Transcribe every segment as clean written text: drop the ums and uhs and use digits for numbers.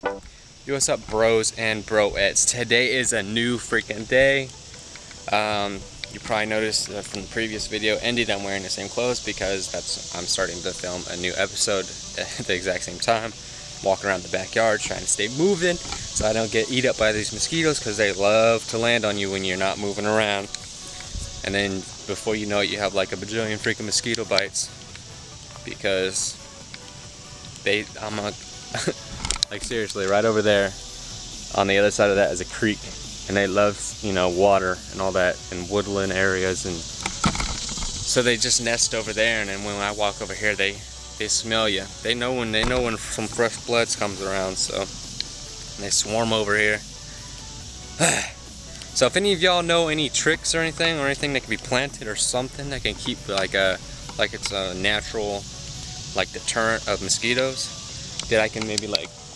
Yo, what's up, bros and broettes? Today is a new freaking day. You probably noticed from the previous video ended, I'm wearing the same clothes because I'm starting to film a new episode at the exact same time. Walking around the backyard trying to stay moving so I don't get eat up by these mosquitoes, because they love to land on you when you're not moving around. And then before you know it, you have like a bajillion freaking mosquito bites because like seriously, right over there on the other side of that is a creek, and they love, water and all that, and woodland areas, and so they just nest over there. And then when I walk over here, they smell you. They know when some fresh blood comes around, so they swarm over here. So if any of y'all know any tricks or anything that can be planted or something that can keep like it's a natural deterrent of mosquitoes that I can maybe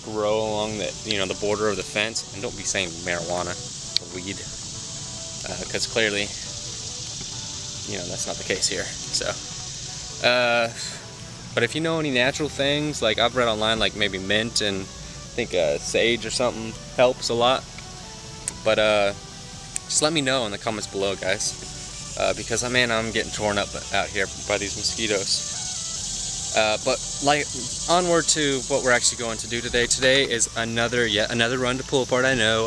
grow along the border of the fence, and don't be saying marijuana or weed, because clearly that's not the case here. So but if you know any natural things, like I've read online, like maybe mint and I think sage or something helps a lot, but just let me know in the comments below, guys, because I'm getting torn up out here by these mosquitoes. But onward to what we're actually going to do today. Today is yet another run to pull apart. I know.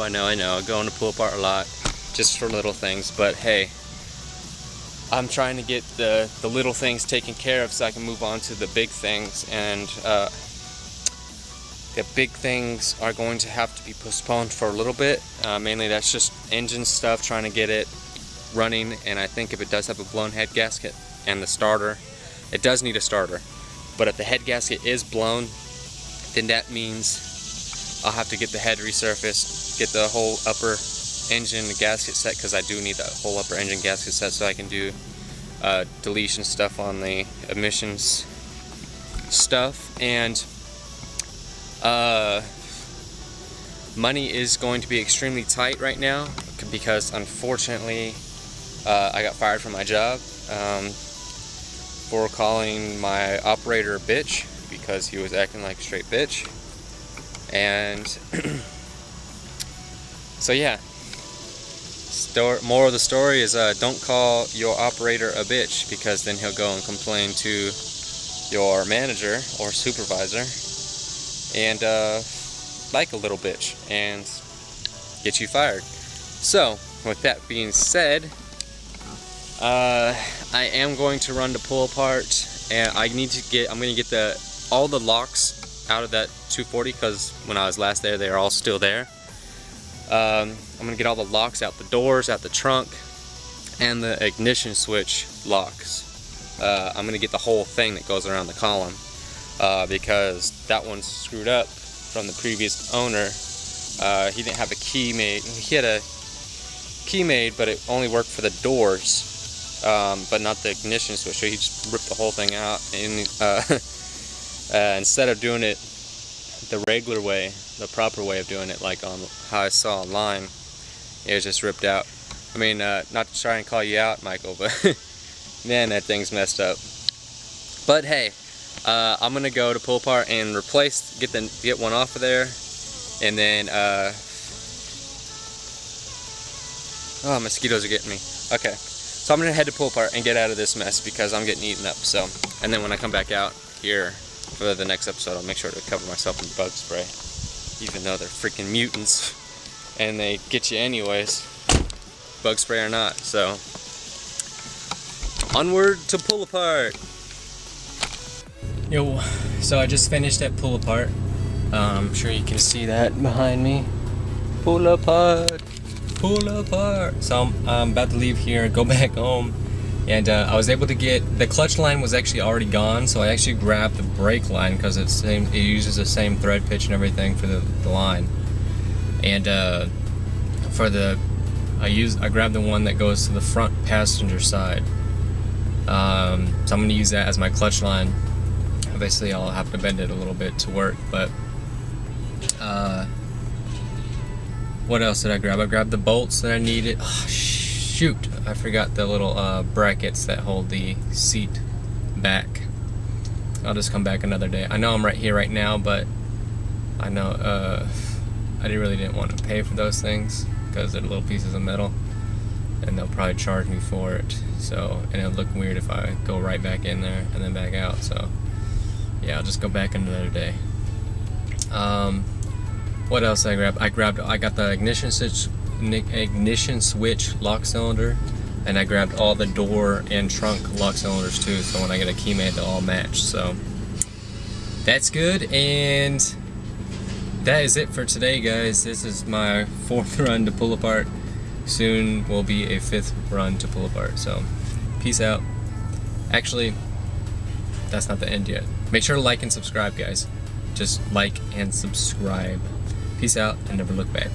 Going to pull apart a lot just for little things, but hey, I'm trying to get the little things taken care of so I can move on to the big things, and the big things are going to have to be postponed for a little bit. Mainly that's just engine stuff, trying to get it running, and I think if it does have a blown head gasket and the starter, it does need a starter. But if the head gasket is blown, then that means I'll have to get the head resurfaced, get the whole upper engine gasket set, because I do need that whole upper engine gasket set so I can do deletion stuff on the emissions stuff. And money is going to be extremely tight right now because unfortunately I got fired from my job for calling my operator a bitch because he was acting like a straight bitch. And so yeah, moral of the story is don't call your operator a bitch, because then he'll go and complain to your manager or supervisor and like a little bitch and get you fired. So with that being said, I am going to run to pull apart, and I'm going to get all the locks out of that 240, because when I was last there, they are all still there. I'm going to get all the locks out the doors, out the trunk, and the ignition switch locks. I'm going to get the whole thing that goes around the column, because that one's screwed up from the previous owner. He didn't have a key made. He had a key made, but it only worked for the doors. But not the ignition switch, so he just ripped the whole thing out, and instead of doing it the regular way, the proper way of doing it, like on how I saw online, it was just ripped out. I mean, not to try and call you out, Michael, but man, that thing's messed up. But hey, I'm gonna go to pull apart and get one off of there, and then oh, mosquitoes are getting me. Okay. So I'm going to head to pull apart and get out of this mess because I'm getting eaten up. So, and then when I come back out here for the next episode, I'll make sure to cover myself in bug spray, even though they're freaking mutants and they get you anyways, bug spray or not. So onward to pull apart. Yo, so I just finished at pull apart. I'm sure you can see that behind me. Pull apart. Pull apart. So I'm about to leave here, go back home, and I was able to get the clutch line was actually already gone, so I actually grabbed the brake line because it uses the same thread pitch and everything for the line. And I grabbed the one that goes to the front passenger side. So I'm going to use that as my clutch line. Obviously I'll have to bend it a little bit to work, but what else did I grab? I grabbed the bolts that I needed. Oh, shoot, I forgot the little brackets that hold the seat back. I'll just come back another day. I know I'm right here right now, but I know I really didn't want to pay for those things because they're little pieces of metal, and they'll probably charge me for it. So, and it'll look weird if I go right back in there and then back out. So yeah, I'll just go back another day. What else I grabbed? I got the ignition switch lock cylinder, and I grabbed all the door and trunk lock cylinders too, so when I get a key mate they'll all match. So that's good, and that is it for today, guys. This is my 4th run to pull apart. Soon will be a 5th run to pull apart. So peace out. Actually, that's not the end yet. Make sure to like and subscribe, guys. Just like and subscribe. Peace out and never look back.